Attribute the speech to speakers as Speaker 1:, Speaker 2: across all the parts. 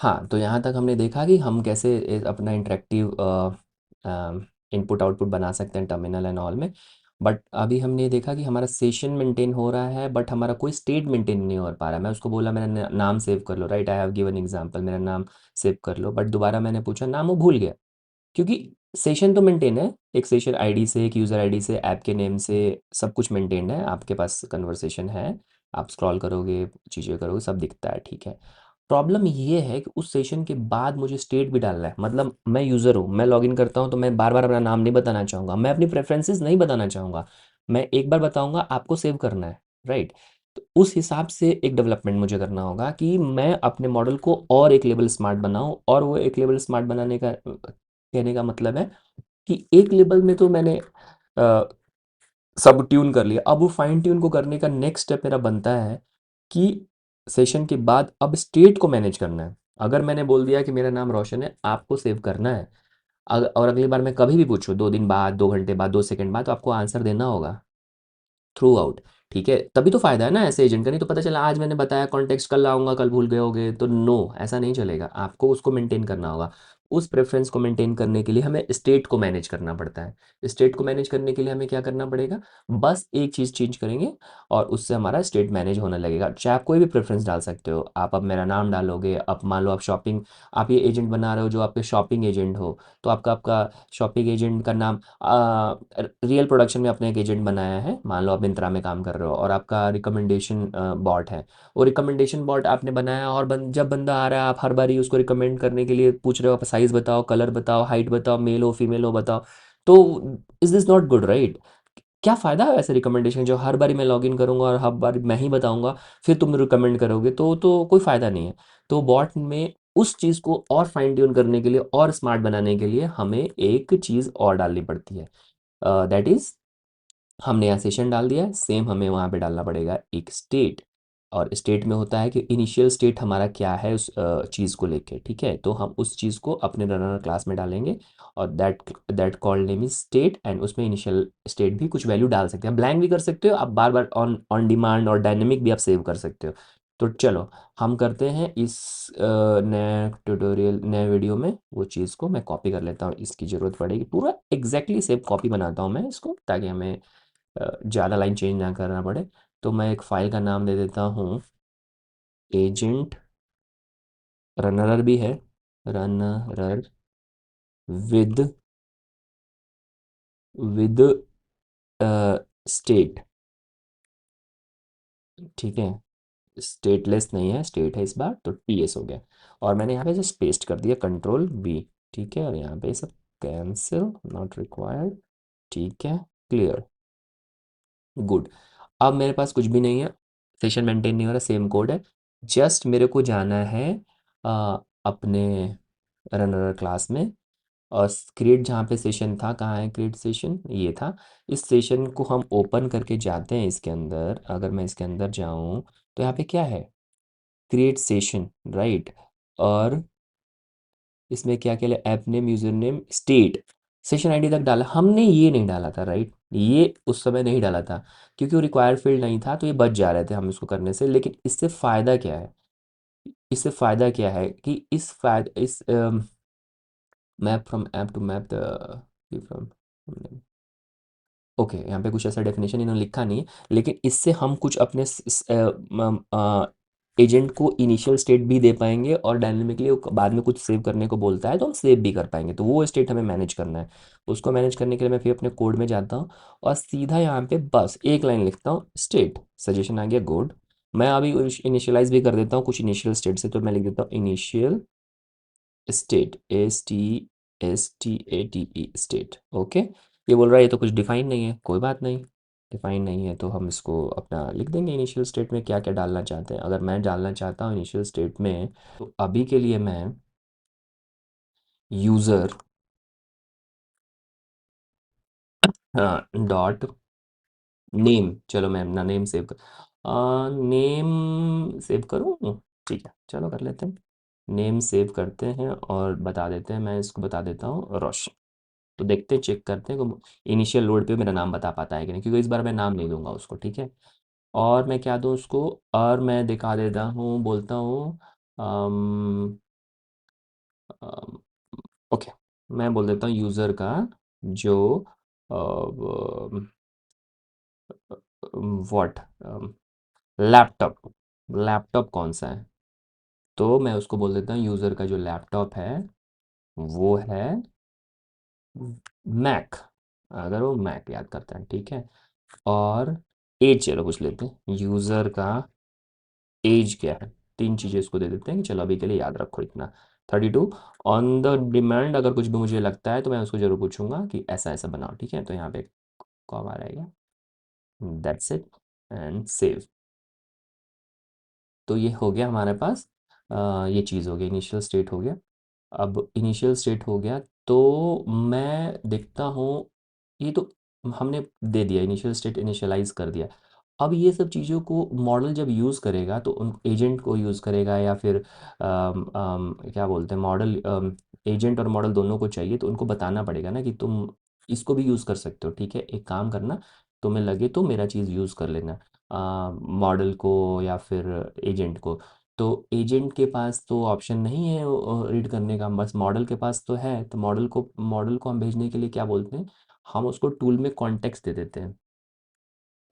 Speaker 1: हाँ, तो यहाँ तक हमने देखा कि हम कैसे अपना इंटरेक्टिव इनपुट आउटपुट बना सकते हैं टर्मिनल एंड ऑल में। बट अभी हमने देखा कि हमारा सेशन मेंटेन हो रहा है, बट हमारा कोई स्टेट मेंटेन नहीं हो पा रहा है। मैं उसको बोला मेरा नाम सेव कर लो, right, I have given example, मेरा नाम सेव कर लो, बट दोबारा मैंने पूछा नाम, वो भूल गया। क्योंकि सेशन तो मेंटेन है, एक सेशन आईडी से, एक यूज़र आईडी से, ऐप के नेम से, सब कुछ मेंटेन्ड है, आपके पास कन्वर्सेशन है, आप स्क्रॉल करोगे, चीज़ें करोगे, सब दिखता है, ठीक है। प्रॉब्लम ये है कि उस सेशन के बाद मुझे स्टेट भी डालना है। मतलब मैं यूज़र हूँ, मैं लॉगिन करता हूँ, तो मैं बार बार अपना नाम नहीं बताना चाहूँगा, मैं अपनी प्रेफरेंसेस नहीं बताना चाहूँगा, मैं एक बार बताऊँगा आपको सेव करना है, राइट। तो उस हिसाब से एक डेवलपमेंट मुझे करना होगा कि मैं अपने मॉडल को और एक लेवल स्मार्ट बनाऊँ, और वो एक लेवल स्मार्ट बनाने का कहने का मतलब है कि एक लेवल में तो मैंने सब ट्यून कर लिया, अब वो फाइन ट्यून को करने का नेक्स्ट स्टेप मेरा बनता है कि सेशन के बाद अब स्टेट को मैनेज करना है। अगर मैंने बोल दिया कि मेरा नाम रोशन है, आपको सेव करना है, और अगली बार मैं कभी भी पूछूं, 2 दिन बाद, 2 घंटे बाद, 2 सेकंड बाद, तो आपको आंसर देना होगा थ्रू आउट। ठीक है, तभी तो फायदा है ना ऐसे एजेंट का। नहीं तो पता चला आज मैंने बताया कॉन्टेक्स्ट, कल लाऊंगा, कल भूल गए होगे, तो नो, ऐसा नहीं चलेगा। आपको उसको मेंटेन करना होगा। उस प्रेफरेंस को मेंटेन करने के लिए हमें स्टेट को मैनेज करना पड़ता है। स्टेट को मैनेज करने के लिए हमें क्या करना पड़ेगा? बस एक चीज़ चेंज करेंगे और उससे हमारा स्टेट मैनेज होने लगेगा। चाहे आप कोई भी प्रेफरेंस डाल सकते हो, आप अब मेरा नाम डालोगे, अब मान लो आप शॉपिंग, आप ये एजेंट बना रहे हो जो आपके शॉपिंग एजेंट हो, तो आपका आपका शॉपिंग एजेंट का नाम रियल प्रोडक्शन में आपने एक एजेंट बनाया है, मान लो आप मिंत्रा में काम कर रहे हो, और आपका रिकमेंडेशन बॉट है। वो रिकमेंडेशन बॉट आपने बनाया, और जब बंदा आ रहा है, आप हर बार ही उसको रिकमेंड करने के लिए पूछ रहे हो, आप साइज़ बताओ, कलर बताओ, हाइट बताओ, मेल हो फीमेल हो बताओ। तो is this not good, right? क्या फ़ायदा है ऐसे रिकमेंडेशन, जो हर बारी मैं लॉगिन करूँगा और हर बार मैं ही बताऊँगा, फिर तुम रिकमेंड करोगे, तो कोई फ़ायदा नहीं है। तो बॉट में उस चीज़ को और फाइन ट्यून करने के लिए और स्मार्ट बनाने के लिए हमें एक चीज़ और डालनी पड़ती है, दैट इज़, हमने यहाँ सेशन डाल दिया है, सेम हमें वहाँ पे डालना पड़ेगा एक स्टेट। और स्टेट में होता है कि इनिशियल स्टेट हमारा क्या है उस चीज़ को लेके, ठीक है। तो हम उस चीज़ को अपने रनर क्लास में डालेंगे, और that that called name is state, and उसमें इनिशियल स्टेट भी कुछ वैल्यू डाल सकते हैं, ब्लैंक भी कर सकते हो आप, बार बार ऑन ऑन डिमांड और डायनेमिक भी आप सेव कर सकते हो। तो चलो हम करते हैं इस नए ट्यूटोरियल, नए वीडियो में वो चीज़ को मैं कॉपी कर लेता हूँ, इसकी ज़रूरत पड़ेगी, पूरा एग्जैक्टली सेम कॉपी बनाता हूँ मैं इसको, ताकि हमें ज़्यादा लाइन चेंज ना करना पड़े। तो मैं एक फ़ाइल का नाम दे देता हूँ, एजेंट, रनरर भी है, रनरर विद विद स्टेट, ठीक है। स्टेटलेस नहीं है, स्टेट है इस बार, तो टी एस हो गया। और मैंने यहाँ पे जस्ट पेस्ट कर दिया, कंट्रोल वी, ठीक है, और यहाँ पे सब कैंसिल, नॉट रिक्वायर्ड, ठीक है, क्लियर, गुड। अब मेरे पास कुछ भी नहीं है, सेशन मेंटेन नहीं हो रहा, सेम कोड है। जस्ट मेरे को जाना है अपने रनर क्लास में, और क्रिएट, जहाँ पे सेशन था, कहाँ है क्रिएट सेशन, ये था। इस सेशन को हम ओपन करके जाते हैं इसके अंदर। अगर मैं इसके अंदर जाऊँ तो यहाँ पे क्या है, क्रिएट सेशन, राइट। और इसमें क्या क्या, app name, user name, state, session ID तक डाला हमने, ये नहीं डाला था, राइट, ये उस समय नहीं डाला था, क्योंकि वो रिक्वायर्ड फील्ड नहीं था, तो ये बच जा रहे थे हम इसको करने से। लेकिन इससे फ़ायदा क्या है, इससे फ़ायदा क्या है कि इस map from app to map the from, okay, यहाँ पे कुछ ऐसा डेफिनेशन इन्होंने लिखा नहीं है, लेकिन इससे हम कुछ अपने एजेंट को इनिशियल स्टेट भी दे पाएंगे, और डायनेमिकली बाद में कुछ सेव करने को बोलता है तो हम सेव भी कर पाएंगे। तो वो स्टेट हमें मैनेज करना है। उसको मैनेज करने के लिए मैं फिर अपने कोड में जाता हूँ, और सीधा यहाँ पे बस एक लाइन लिखता हूँ, स्टेट, सजेशन आ गया, गुड। मैं अभी इनिशियलाइज भी कर देता हूँ कुछ इनिशियल स्टेट से, तो मैं लिख देता हूँ initial state, STATE, state, okay. ये बोल रहा है ये तो कुछ डिफाइन नहीं है, कोई बात नहीं, डिफाइन नहीं है तो हम इसको अपना लिख देंगे इनिशियल स्टेट में क्या क्या डालना चाहते हैं। अगर मैं डालना चाहता हूँ इनिशियल स्टेट में, तो अभी के लिए मैं यूज़र, हाँ, डॉट नेम, चलो मैं अपना नेम सेव कर, नेम सेव करूँ, ठीक है, चलो कर लेते हैं, नेम सेव करते हैं, और बता देते हैं, मैं इसको बता देता हूँ रोशन। तो देखते हैं, चेक करते हैं इनिशियल लोड पे मेरा नाम बता पाता है कि नहीं, क्योंकि इस बार मैं नाम नहीं दूंगा उसको, ठीक है। और मैं क्या दूँ उसको, और मैं दिखा देता हूँ, बोलता हूँ ओके, मैं बोल देता हूँ यूज़र का जो व्हाट लैपटॉप, लैपटॉप कौन सा है, तो मैं उसको बोल देता हूँ यूज़र का जो लैपटॉप है वो है मैक। अगर वो मैक याद करता है, ठीक है। और एज चलो पूछ लेते हैं, यूज़र का एज क्या है। तीन चीज़ें इसको दे देते हैं कि चलो अभी के लिए याद रखो इतना। 32। ऑन द डिमांड अगर कुछ भी मुझे लगता है तो मैं उसको ज़रूर पूछूंगा कि ऐसा ऐसा बनाओ, ठीक है। तो यहाँ पे कॉमा रहेगा, दैट्स इट, एंड सेव। तो ये हो गया हमारे पास, ये चीज़ हो गई, इनिशियल स्टेट हो गया। अब इनिशियल स्टेट हो गया तो मैं देखता हूँ, ये तो हमने दे दिया, इनिशियल स्टेट इनिशियलाइज कर दिया। अब ये सब चीज़ों को मॉडल जब यूज़ करेगा तो उन एजेंट को यूज़ करेगा या फिर क्या बोलते हैं, मॉडल एजेंट और मॉडल दोनों को चाहिए, तो उनको बताना पड़ेगा ना कि तुम इसको भी यूज़ कर सकते हो, ठीक है। एक काम करना, तुम्हें लगे तो मेरा चीज़ यूज़ कर लेना, मॉडल को या फिर एजेंट को। तो एजेंट के पास तो ऑप्शन नहीं है रीड करने का, बस मॉडल के पास तो है। तो मॉडल को हम भेजने के लिए क्या बोलते हैं, हम उसको टूल में कॉन्टेक्स्ट दे देते हैं,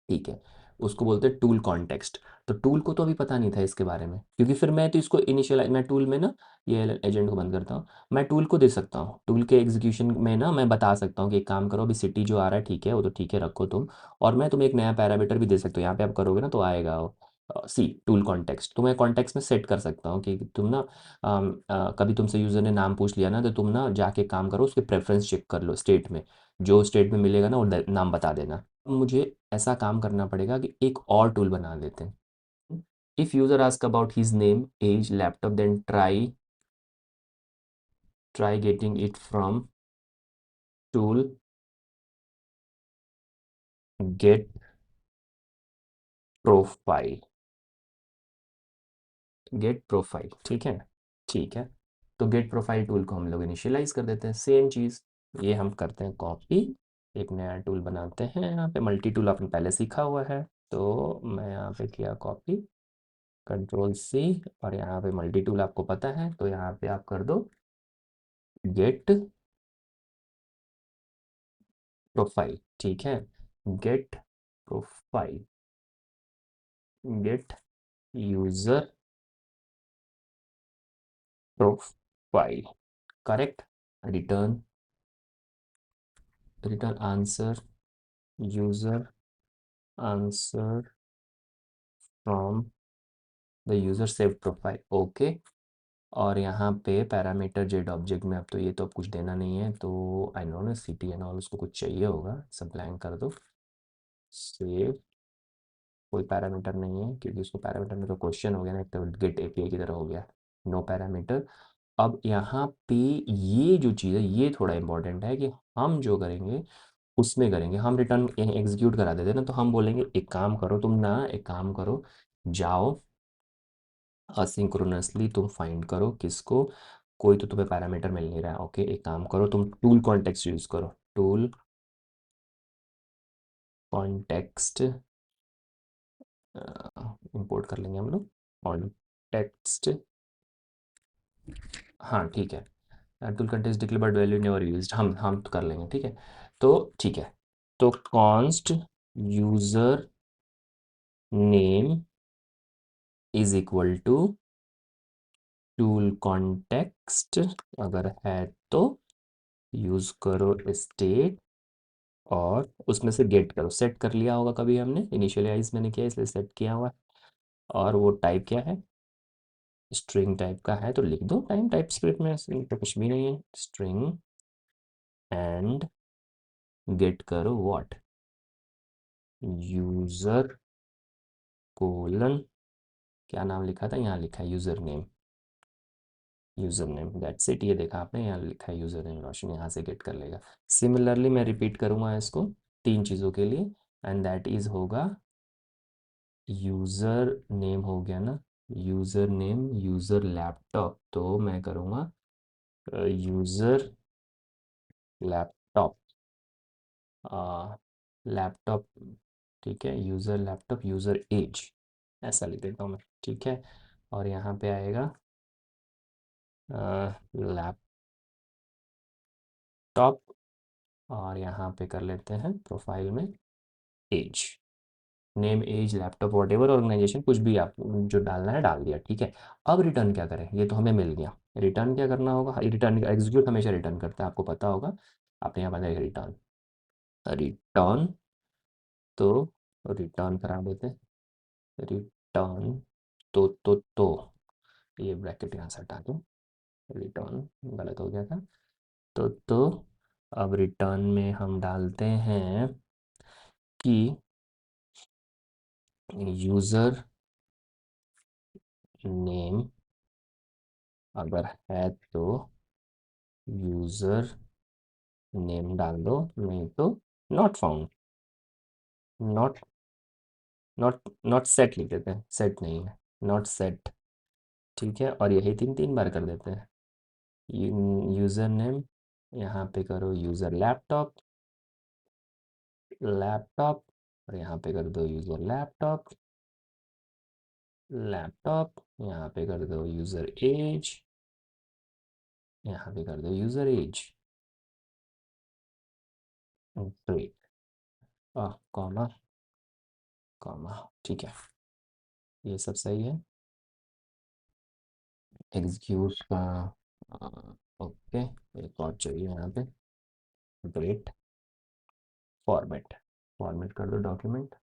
Speaker 1: ठीक है। उसको बोलते हैं टूल कॉन्टेक्स्ट। तो टूल को तो अभी पता नहीं था इसके बारे में, क्योंकि फिर मैं तो इसको इनिशियलाइज, मैं टूल में ना, ये एजेंट को बंद करता हूँ। मैं टूल को दे सकता हूँ, टूल के एग्जीक्यूशन में ना मैं बता सकता हूँ कि एक काम करो, अभी सिटी जो आ रहा है ठीक है, वो तो ठीक है रखो तुम। और मैं तुम्हें एक नया पैरामीटर भी दे सकता हूँ, यहाँ पे आप करोगे ना तो आएगा सी टूल कॉन्टेक्स्ट। तो मैं कॉन्टेक्स्ट में सेट कर सकता हूँ कि तुम ना कभी तुमसे यूज़र ने नाम पूछ लिया ना, तो तुम ना जाके काम करो, उसके प्रेफरेंस चेक कर लो स्टेट में, जो स्टेट में मिलेगा ना वो नाम बता देना। मुझे ऐसा काम करना पड़ेगा कि एक और टूल बना लेते हैं। If user ask about his name age laptop then try getting it from tool get profile, get profile, ठीक है। ठीक है, तो गेट प्रोफाइल टूल को हम लोग इनिशियलाइज कर देते हैं, सेम चीज़। ये हम करते हैं कॉपी, एक नया टूल बनाते हैं। यहाँ पे मल्टी टूल आपने पहले सीखा हुआ है, तो मैं यहाँ पे किया कॉपी, कंट्रोल सी, और यहाँ पे मल्टी टूल आपको पता है, तो यहाँ पे आप कर दो गेट प्रोफाइल, ठीक है। Get profile, get user profile, correct. Return, return answer, user answer from the user save profile, okay. और यहाँ पे पैरामीटर जेड ऑब्जेक्ट में अब तो ये तो अब कुछ देना नहीं है, तो आई नो ना सिटी एंड ऑल उसको कुछ चाहिए होगा, सब ब्लैंक कर दो। सेव, कोई पैरामीटर नहीं है क्योंकि उसको पैरामीटर में तो क्वेश्चन हो गया ना, तो गेट एपीआई की तरह हो गया, नो पैरामीटर। अब यहाँ पे ये जो चीज़ है ये थोड़ा इंपॉर्टेंट है कि हम जो करेंगे उसमें करेंगे, हम रिटर्न एग्जीक्यूट करा देते हैं ना, तो हम बोलेंगे एक काम करो तुम ना, एक काम करो, जाओ असिंक्रोनसली तुम फाइंड करो किसको, कोई तो तुम्हें पैरामीटर मिल नहीं रहा है, ओके। एक काम करो तुम टूल कॉन्टेक्स्ट यूज़ करो, टूल कॉन्टेक्स्ट इंपोर्ट कर लेंगे हम लोग, कॉन्टेक्स्ट, हाँ ठीक है। Tool contents declare but value never used, हम तो कर लेंगे, ठीक है। तो ठीक है, तो const user name is equal to tool context, अगर है तो यूज करो स्टेट, और उसमें से गेट करो, सेट कर लिया होगा कभी हमने, इनिशियलाइज मैंने किया इसलिए सेट किया हुआ है। और वो टाइप क्या है, स्ट्रिंग टाइप का है, तो लिख दो टाइम टाइप स्क्रिप्ट में, इसमें तो कुछ भी नहीं है, स्ट्रिंग एंड गेट करो व्हाट, यूजर कोलन, क्या नाम लिखा था, यहाँ लिखा है user name, user name that's it. ये देखा आपने, यहाँ लिखा है यूजर नेम, रोशन यहाँ से गेट कर लेगा। सिमिलरली मैं रिपीट करूँगा इसको तीन चीज़ों के लिए, एंड दैट इज होगा यूज़र नेम हो गया ना, यूज़र नेम यूज़र लैपटॉप, तो मैं करूँगा यूज़र लैपटॉप, लैपटॉप, ठीक है, यूज़र लैपटॉप यूज़र एज, ऐसा लिख देता हूँ मैं, ठीक है। और यहाँ पे आएगा लैपटॉप, और यहाँ पे कर लेते हैं प्रोफाइल में age, name age laptop whatever organisation, कुछ भी आप जो डालना है डाल दिया, ठीक है। अब रिटर्न क्या करें, ये तो हमें मिल गया। रिटर्न क्या करना होगा, रिटर्न एग्जीक्यूट हमेशा रिटर्न करता है, आपको पता होगा। आपने यहाँ बताया रिटर्न, रिटर्न, तो रिटर्न करा देते हैं, रिटर्न, तो ये ब्रैकेट यहाँ से हटा दूँ, रिटर्न गलत हो गया था। तो अब रिटर्न में हम डालते हैं कि यूज़र नेम अगर है तो यूज़र नेम डाल दो, नहीं तो not found, not not not set लिख देते हैं, सेट नहीं है, नॉट सेट, ठीक है। और यही तीन तीन बार कर देते हैं। यूज़र नेम, यहाँ पे करो यूज़र लैपटॉप, लैपटॉप, और यहाँ पे कर दो यूज़र लैपटॉप, लैपटॉप, यहाँ पे कर दो यूज़र एज, यहाँ पे कर दो user age, great, comma, comma, ठीक है, ये सब सही है। एग्जीक्यूट का, ओके, एक और चाहिए यहाँ पे, ग्रेट, फॉर्मेट, फॉर्मेट कर दो डॉक्यूमेंट,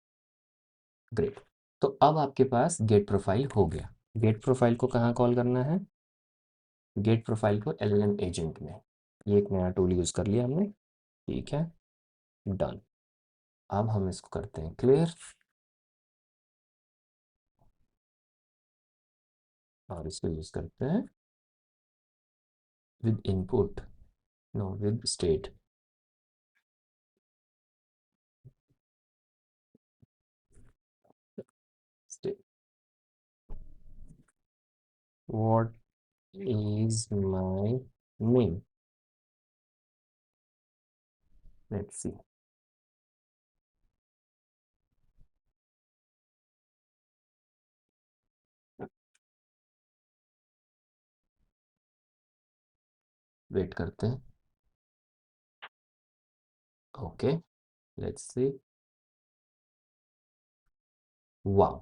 Speaker 1: ग्रेट। तो अब आपके पास गेट प्रोफाइल हो गया। गेट प्रोफाइल को कहाँ कॉल करना है, गेट प्रोफाइल को एलएलएम एजेंट में, ये एक नया टूल यूज़ कर लिया हमने, ठीक है, डन। अब हम इसको करते हैं क्लियर, और इसको यूज़ करते हैं with input, no with state, state, what is my name, let's see, wait करते हैं, ओके, लेट्स सी, वाह।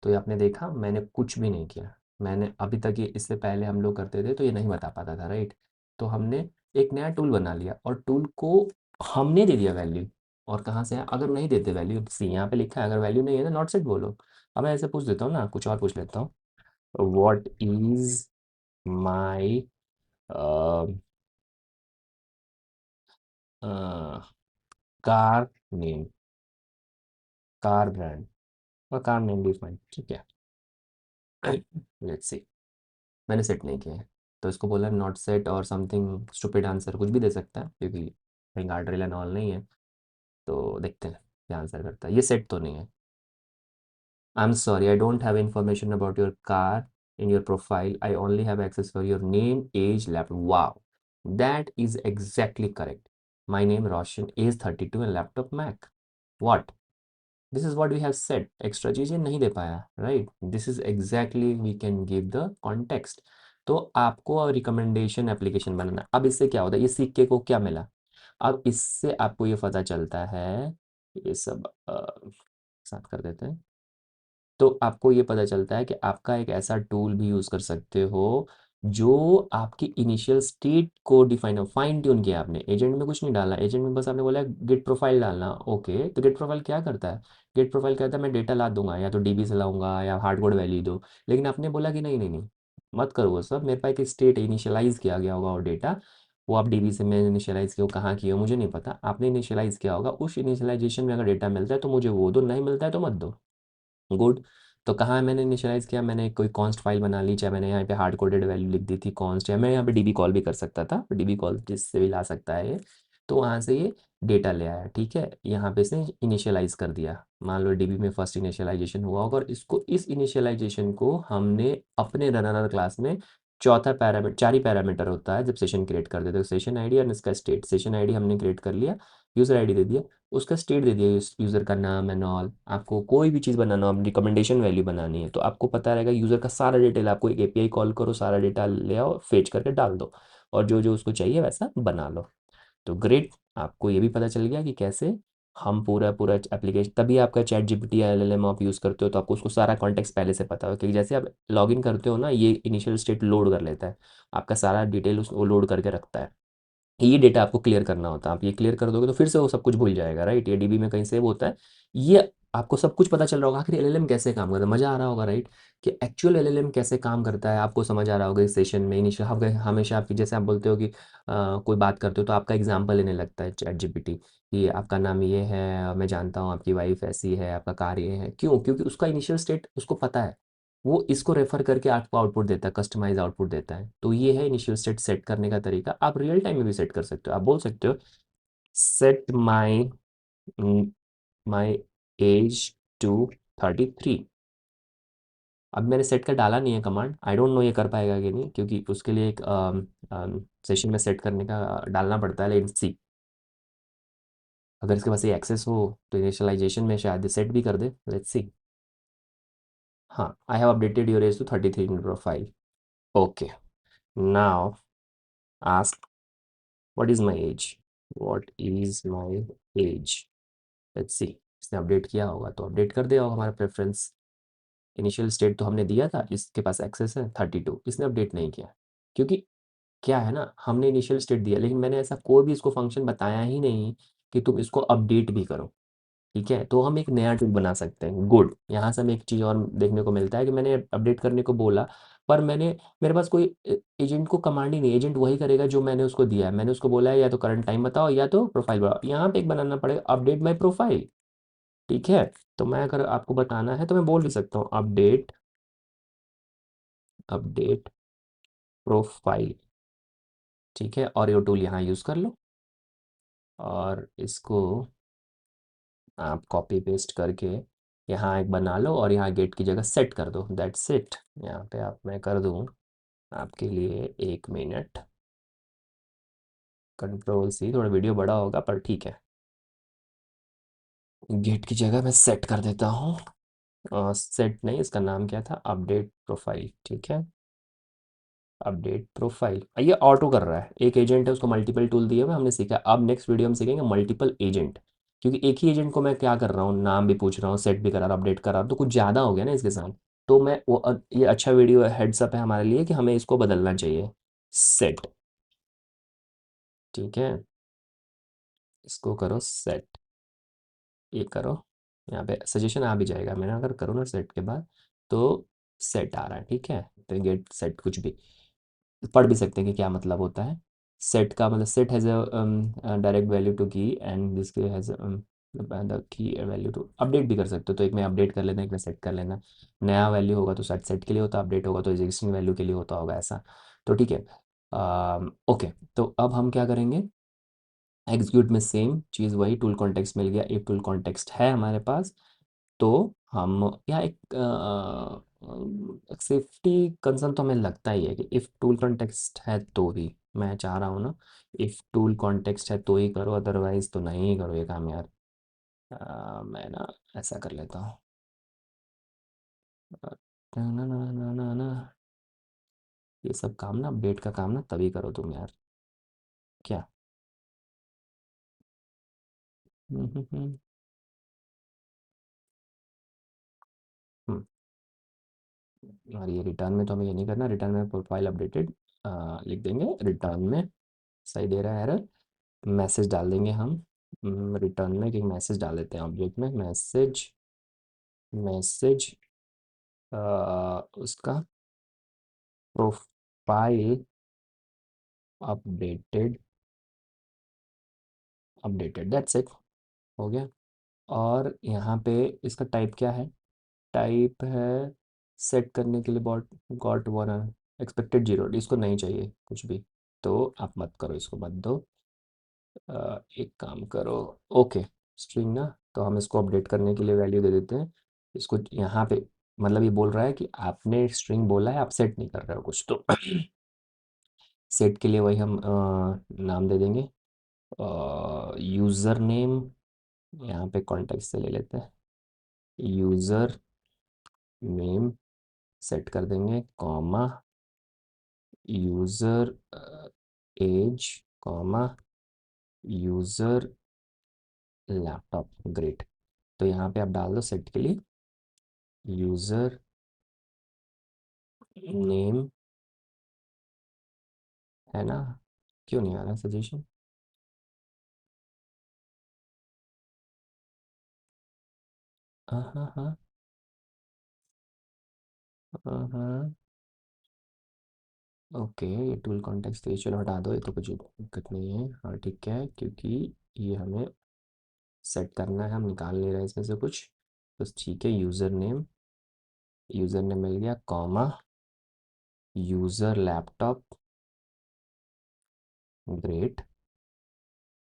Speaker 1: तो ये आपने देखा, मैंने कुछ भी नहीं किया, मैंने अभी तक ये, इससे पहले हम लोग करते थे तो ये नहीं बता पाता था, राइट। तो हमने एक नया टूल बना लिया, और टूल को हमने दे दिया वैल्यू, और कहाँ से है, अगर नहीं देते वैल्यू, सी यहाँ पे लिखा है, अगर वैल्यू नहीं है तो नॉट सेट बोलो। अब मैं ऐसे पूछ देता हूँ ना, कुछ और पूछ लेता हूँ, what is my car name, car brand, और कार नेम भी फाइन, ठीक है। लेट्स सी, मैंने सेट नहीं किया है, तो इसको बोला नॉट सेट और समथिंग स्टूपिड आंसर कुछ भी दे सकता है, क्योंकि कहीं गार्ड रेल एंड ऑल नहीं है। तो देखते हैं क्या आंसर करता है, ये सेट तो नहीं है। I am sorry, I don't have information about your car in your profile, I only have access for your name age laptop, wow, that is exactly correct, my name Roshan, age 32 and laptop Mac, what, this is what we have set, extra चीजें नहीं दे पाया, right, this is exactly we can give the context. तो आपको recommendation application बनाना, अब इससे क्या होता है, ये सीख के को क्या मिला, अब इससे आपको ये पता चलता है, ये सब साथ कर देते हैं, तो आपको ये पता चलता है कि आपका एक ऐसा टूल भी यूज़ कर सकते हो जो आपकी इनिशियल स्टेट को डिफाइन फाइन ट्यून किया आपने, एजेंट में कुछ नहीं डाला, एजेंट में बस आपने बोला गेट प्रोफाइल डालना, ओके, तो गेट प्रोफाइल क्या करता है, गेट प्रोफाइल कहता है मैं डेटा ला दूंगा, या तो डीबी से लाऊंगा या हार्ड कोड वैल्यू दो, लेकिन आपने बोला कि नहीं नहीं नहीं, मत करो वो सब, मेरे पास एक स्टेट इनिशियलाइज किया गया होगा और डेटा, वो आप डीबी से मैं इनिशियलाइज किया हो, कहाँ किया हो मुझे नहीं पता, आपने इनिशियलाइज किया होगा, उस इनिशियलाइजेशन में अगर डेटा मिलता है तो मुझे वो दो, नहीं मिलता है तो मत दो, गुड। तो कहाँ है मैंने इनिशियलाइज़ किया, मैंने कोई कॉन्स्ट फाइल बना ली, चाहे मैंने यहाँ पे हार्ड कोडेड वैल्यू लिख दी थी कॉन्स्ट, या मैं यहाँ पे डीबी कॉल भी कर सकता था, डीबी कॉल जिससे भी ला सकता है ये, तो वहाँ से ये डेटा ले आया, ठीक है, यहाँ पे इसने इनिशियलाइज़ कर दिया, मान लो डीबी में फर्स्ट इनिशियलाइजेशन हुआ होगा, और इसको, इस इनिशियलाइजेशन को हमने अपने रनर क्लास में, चौथा पैरामीटर, चार ही पैरामीटर होता है जब सेशन क्रिएट कर देते हो, सेशन आईडी और इसका स्टेट, सेशन आईडी हमने क्रिएट कर लिया, यूज़र आईडी दे दिया, उसका स्टेट दे दिया, यूज़र का नाम एंड ऑल। आपको कोई भी चीज़ बनाना हो, रिकमेंडेशन वैल्यू बनानी है, तो आपको पता रहेगा यूज़र का सारा डिटेल। आपको एक एपीआई कॉल करो, सारा डेटा ले आओ, फेच करके डाल दो, और जो जो उसको चाहिए वैसा बना लो। तो ग्रेट, आपको ये भी पता चल गया कि कैसे हम पूरा पूरा एप्लीकेशन, तभी आपका चैट जीपीटी या एलएलएम आप यूज़ करते हो तो आपको उसको सारा कॉन्टेक्स्ट पहले से पता हो, क्योंकि जैसे आप लॉगिन करते हो ना, ये इनिशियल स्टेट लोड कर लेता है, आपका सारा डिटेल उस वो लोड करके रखता है। ये डेटा आपको क्लियर करना होता है, आप ये क्लियर कर दोगे तो फिर से वो सब कुछ भूल जाएगा, राइट? ये डीबी में कहीं सेव होता है। ये आपको सब कुछ पता चल रहा होगा, आखिर एलएलएम कैसे काम करता है, मज़ा आ रहा होगा, राइट? कि एक्चुअल एलएलएम कैसे काम करता है आपको समझ आ रहा होगा इस सेशन में। इनिशियल हमेशा आपकी, जैसे आप बोलते हो कि कोई बात करते हो तो आपका एग्जाम्पल लेने लगता है चैट जीपीटी, कि आपका नाम ये है, मैं जानता हूँ आपकी वाइफ ऐसी है, आपका कार ये है। क्यों? क्योंकि उसका इनिशियल स्टेट उसको पता है, वो इसको रेफर करके आपको आउटपुट देता है, कस्टमाइज आउटपुट देता है। तो ये है इनिशियल स्टेट सेट करने का तरीका। आप रियल टाइम में भी सेट कर सकते हो, आप बोल सकते हो सेट माई एज टू 33। अब मैंने सेट का डाला नहीं है कमांड, आई डोंट नो ये कर पाएगा कि नहीं, क्योंकि उसके लिए एक सेशन में सेट करने का डालना पड़ता है, लेकिन सी, अगर इसके पास ये एक्सेस हो तो इनिशियलाइजेशन में शायद सेट भी कर दे, लेट्स सी। हाँ, I have updated your age to 33 in profile. Okay, now ask what is my age, what is my age, let's see. इसने अपडेट किया होगा तो अपडेट कर दिया होगा हमारा प्रेफरेंस। इनिशियल स्टेट तो हमने दिया था, इसके पास एक्सेस है 32, इसने अपडेट नहीं किया। क्योंकि क्या है ना, हमने इनिशियल स्टेट दिया, लेकिन मैंने ऐसा कोई भी इसको फंक्शन बताया ही नहीं कि तुम इसको अपडेट भी करो। ठीक है, तो हम एक नया टूल बना सकते हैं। गुड, यहाँ से हमें एक चीज़ और देखने को मिलता है कि मैंने अपडेट करने को बोला, पर मेरे पास कोई एजेंट को कमांड ही नहीं। एजेंट वही करेगा जो मैंने उसको दिया है। मैंने उसको बोला है या तो करंट टाइम बताओ या तो प्रोफाइल बताओ, यहाँ पे एक बनाना पड़ेगा अपडेट माई प्रोफाइल। ठीक है, तो मैं अगर आपको बताना है तो मैं बोल भी सकता हूँ अपडेट, अपडेट प्रोफाइल। ठीक है, और ये टूल यहाँ यूज़ कर लो, और इसको आप कॉपी पेस्ट करके यहाँ एक बना लो, और यहाँ गेट की जगह सेट कर दो, दैट्स इट। यहाँ पे आप, मैं कर दूँ आपके लिए, 1 मिनट, कंट्रोल सी, थोड़ा वीडियो बड़ा होगा पर ठीक है। गेट की जगह मैं सेट कर देता हूँ, सेट नहीं, इसका नाम क्या था, अपडेट प्रोफाइल। ठीक है, अपडेट प्रोफाइल, ये ऑटो कर रहा है। एक एजेंट है, उसको मल्टीपल टूल दिए हुए, हमने सीखा। अब नेक्स्ट वीडियो में सीखेंगे मल्टीपल एजेंट, क्योंकि एक ही एजेंट को मैं क्या कर रहा हूँ, नाम भी पूछ रहा हूँ, सेट भी करा रहा हूँ, अपडेट कर रहा हूँ, तो कुछ ज़्यादा हो गया ना इसके साथ। तो मैं वो ये अच्छा वीडियो हेड्सअप है हमारे लिए कि हमें इसको बदलना चाहिए, सेट। ठीक है, इसको करो सेट, ये करो, यहाँ पे सजेशन आ भी जाएगा। मैंने अगर करूँ ना सेट के बाद, तो सेट आ रहा है। ठीक है, तो गेट सेट कुछ भी पढ़ भी सकते हैं कि क्या मतलब होता है। सेट का मतलब set has a direct value to key, and this has the key value to, update भी कर सकते हो। तो एक में अपडेट कर लेना, एक में सेट कर लेना। नया वैल्यू होगा तो शायद सेट के लिए होता, अपडेट होगा तो एग्जिस्टिंग वैल्यू के लिए होता होगा, ऐसा। तो ठीक है, ओके। तो अब हम क्या करेंगे, एग्जीक्यूट में सेम चीज़, वही टूल कॉन्टेक्स्ट मिल गया, एक टूल कॉन्टेक्स्ट है हमारे पास। तो हम यहाँ एक सेफ्टी कंसर्न तो हमें लगता ही है कि इफ़ टूल कॉन्टेक्स्ट है तो ही, मैं चाह रहा हूँ ना, इफ़ टूल कॉन्टेक्स्ट है तो ही करो, अदरवाइज तो नहीं करो ये काम यार। मैं ना ऐसा कर लेता हूँ, ना ना ना ना ना ना, ये सब काम ना, अपडेट का काम ना तभी करो तुम यार, क्या। हम्म हम्म हम्म हम्म। और ये रिटर्न में तो हमें ये नहीं करना, रिटर्न में प्रोफाइल अपडेटेड लिख देंगे, रिटर्न में सही दे रहा है एरर, मैसेज डाल देंगे हम। रिटर्न में एक मैसेज डाल देते हैं, ऑब्जेक्ट में मैसेज, मैसेज उसका profile updated, updated, that's it, हो गया। और यहाँ पे इसका टाइप क्या है, टाइप है सेट करने के लिए bot got one expected zero, इसको नहीं चाहिए कुछ भी, तो आप मत करो, इसको मत दो। एक काम करो, ओके, स्ट्रिंग ना, तो हम इसको अपडेट करने के लिए वैल्यू दे देते हैं इसको यहाँ पे। मतलब ये बोल रहा है कि आपने स्ट्रिंग बोला है, आप सेट नहीं कर रहे हो कुछ, तो सेट के लिए वही हम नाम दे देंगे, यूज़र नेम, यहाँ पे कॉन्टेक्स्ट से ले लेते हैं, यूज़र नेम सेट कर देंगे, comma user age, comma user laptop. Great. तो यहाँ पे आप डाल दो सेट के लिए यूज़र नेम, है ना? क्यों नहीं आ रहा सजेशन? हाँ हाँ हाँ हाँ हाँ। ओके, ये टूल कॉन्टेक्स्ट ये चलो हटा दो, ये तो कुछ दिक्कत नहीं है। हाँ ठीक है, क्योंकि ये हमें सेट करना है, हम निकाल नहीं रहे इसमें से कुछ। बस ठीक है, यूज़र नेम मिल गया, comma user laptop. Great.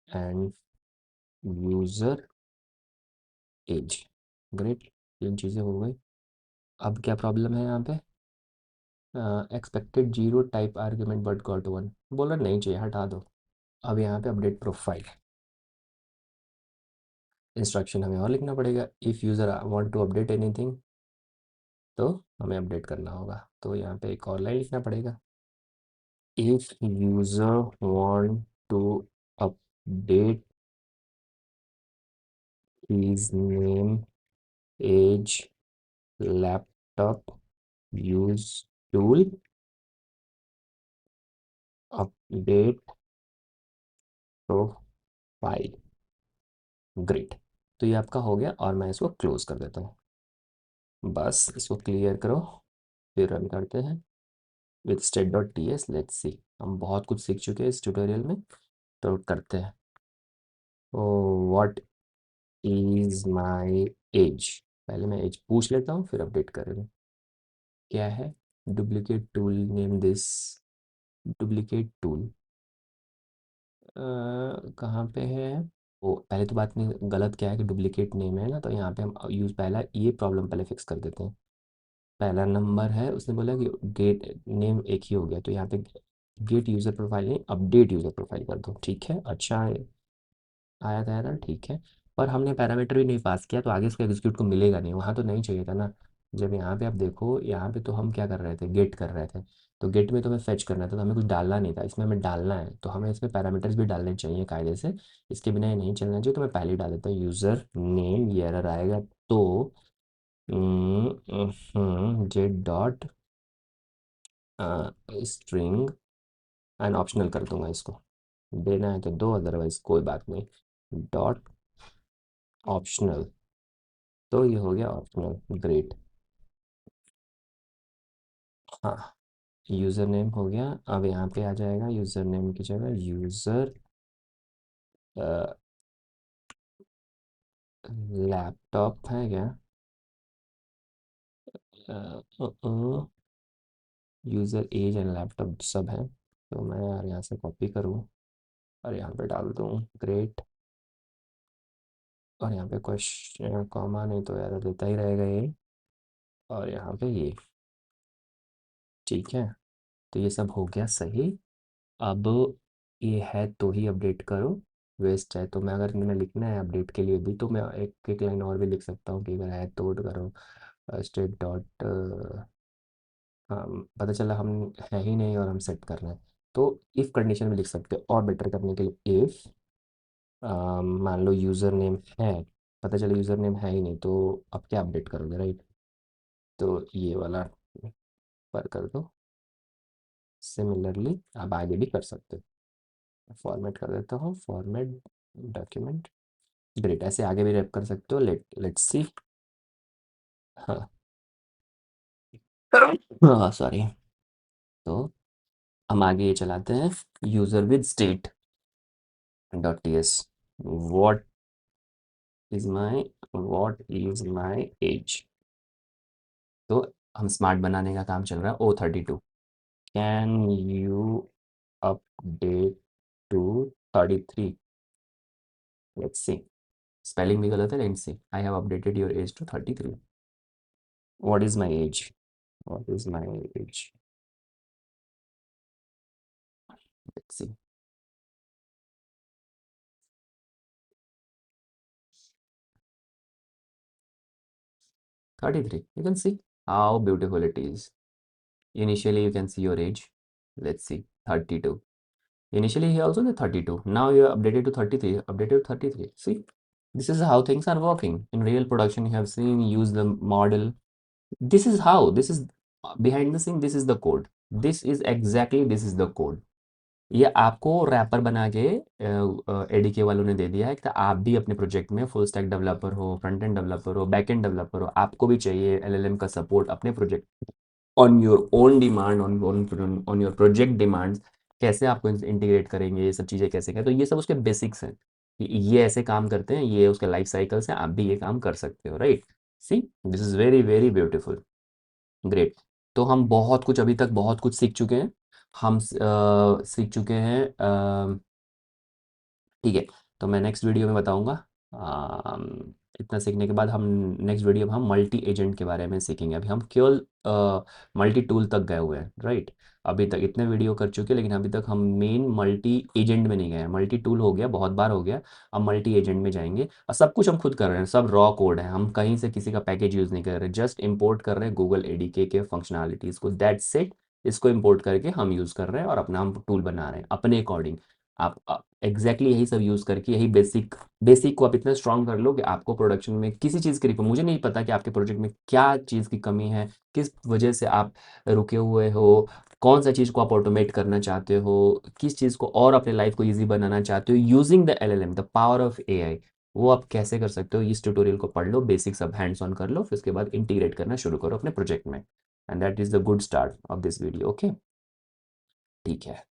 Speaker 1: And user age. Great. तीन चीज़ें हो गई। अब क्या प्रॉब्लम है यहाँ पे? Expected zero type argument but got one, बोला नहीं चाहिए, हटा दो। अब यहाँ पे अपडेट प्रोफाइल इंस्ट्रक्शन हमें और लिखना पड़ेगा, if user want to update anything, तो हमें अपडेट करना होगा। तो यहाँ पे एक और लाइन लिखना पड़ेगा, if user want to update his name, age, laptop, use tool, update profile. Great. तो ये आपका हो गया और मैं इसको क्लोज कर देता हूँ। बस इसको क्लियर करो, फिर रन करते हैं with state dot T S. Let's see, हम बहुत कुछ सीख चुके हैं इस ट्यूटोरियल में, तो करते हैं। ओ, व्हाट इज माई एज? पहले मैं एज पूछ लेता हूँ, फिर अपडेट करेंगे। क्या है? Duplicate tool name this. Duplicate tool कहाँ पे है? वो पहले तो बात नहीं, गलत क्या है कि डुप्लीकेट नेम है ना, तो यहाँ पे हम यूज़, पहला ये प्रॉब्लम पहले फिक्स कर देते हैं। पहला नंबर है, उसने बोला कि गेट नेम एक ही हो गया, तो यहाँ पे गेट यूज़र प्रोफाइल नहीं, अपडेट यूज़र प्रोफाइल कर दो। ठीक है, अच्छा है, आया था, ठीक है। पर हमने पैरामीटर भी नहीं पास किया, तो आगे इसको एग्जीक्यूट को मिलेगा नहीं, वहाँ तो नहीं चाहिए था ना। जब यहाँ पे आप देखो, यहाँ पे तो हम क्या कर रहे थे, गेट कर रहे थे। तो गेट में तो हमें फेच करना था, तो हमें कुछ डालना नहीं था, इसमें हमें डालना है, तो हमें इसमें पैरामीटर्स भी डालने चाहिए कायदे से। इसके बिना ये नहीं चलना चाहिए, तो मैं पहले ही डाल देता हूँ यूज़र नेम, ये एरर आएगा तो Z dot string and optional कर दूंगा इसको। देना है तो दो, अदरवाइज कोई बात नहीं। डॉट ऑप्शनल, तो ये हो गया ऑप्शनल। ग्रेट। हाँ, यूज़र नेम हो गया। अब यहाँ पे आ जाएगा यूज़र नेम की जगह यूज़र लैपटॉप है क्या? यूज़र एज एंड लैपटॉप सब है, तो मैं यार यहाँ से कॉपी करूँ और यहाँ पे डाल दूँ। ग्रेट। और यहाँ पे क्वेश्चन कॉमा नहीं तो यार देता ही रहेगा ये, और यहाँ पे ये। ठीक है, तो ये सब हो गया सही। अब ये है तो ही अपडेट करो, वेस्ट है तो मैं, अगर मैंने लिखना है अपडेट के लिए भी, तो मैं एक एक लाइन और भी लिख सकता हूँ कि अगर है तो करो स्टेट डॉट। हाँ, पता चला हम है ही नहीं और हम सेट कर रहे हैं, तो इफ़ कंडीशन भी लिख सकते हो और बेटर करने के लिए। इफ़ मान लो यूज़र नेम है, पता चला यूज़र नेम है ही नहीं, तो अब क्या अपडेट करोगे, राइट? तो ये वाला पर कर दो। सिमिलरली आप आगे भी कर सकते हो, फॉर्मेट कर देता हूँ, फॉर्मेट डॉक्यूमेंट। ग्रेट, ऐसे आगे भी रैप कर सकते हो। Let's see. हाँ हाँ सॉरी। तो हम आगे ये चलाते हैं, user with state dot T S. What what is my as? तो हम स्मार्ट बनाने का काम चल रहा है। O32, can you update to 33? Let's see, spelling भी गलत है, let's see. I have updated your age to 33। What is my age? What is my age? Let's see. 33. You can see how beautiful it is. Initially, you can see your age. Let's see, 32. Initially, he also said 32. Now you are updated to 33. Updated to 33. See, this is how things are working. In real production, you have seen, use the model. This is how, this is behind the scene, this is the code. This is exactly, this is the code. ये आपको wrapper बना के एडीके वालों ने दे दिया है कि आप भी अपने प्रोजेक्ट में फुल स्टैक डेवलपर हो, फ्रंट एंड डेवलपर हो, बैक एंड डेवलपर हो, आपको भी चाहिए एलएलएम का सपोर्ट अपने project on your own demand, on your project demands. कैसे आपको इंटीग्रेट करेंगे, ये सब चीज़ें कैसे करें, तो ये सब उसके बेसिक्स हैं। ये ऐसे काम करते हैं, ये उसके लाइफ साइकिल्स हैं, आप भी ये काम कर सकते हो, right. See, this is very very beautiful, great. तो हम बहुत कुछ अभी तक बहुत कुछ सीख चुके हैं। हम सीख चुके हैं, ठीक है। तो मैं नेक्स्ट वीडियो में बताऊंगा। इतना सीखने के बाद हम नेक्स्ट वीडियो में हम मल्टी एजेंट के बारे में सीखेंगे। अभी हम केवल मल्टी टूल तक गए हुए हैं, राइट। अभी तक इतने वीडियो कर चुके हैं, लेकिन अभी तक हम मेन मल्टी एजेंट में नहीं गए हैं। मल्टी टूल हो गया, बहुत बार हो गया। अब मल्टी एजेंट में जाएंगे, और सब कुछ हम खुद कर रहे हैं, सब रॉ कोड है, हम कहीं से किसी का पैकेज यूज़ नहीं कर रहे, जस्ट इंपोर्ट कर रहे हैं गूगल एडीके के फंक्शनैलिटीज़ को, दैट्स इट। इसको इंपोर्ट करके हम यूज़ कर रहे हैं और अपना हम टूल बना रहे हैं अपने अकॉर्डिंग। आप एग्जैक्टली यही सब यूज़ करके, यही बेसिक बेसिक को आप इतना स्ट्रांग कर लो कि आपको प्रोडक्शन में किसी चीज़ की मुझे नहीं पता कि आपके प्रोजेक्ट में क्या चीज़ की कमी है, किस वजह से आप रुके हुए हो, कौन सा चीज़ को आप ऑटोमेट करना चाहते हो, किस चीज़ को और अपने लाइफ को ईजी बनाना चाहते हो using the LLM, the power of AI. वो आप कैसे कर सकते हो, इस ट्यूटोरियल को पढ़ लो, बेसिक सब हैंड्स ऑन कर लो, फिर उसके बाद इंटीग्रेट करना शुरू करो अपने प्रोजेक्ट में। And that is the good start of this video, okay. ठीक है।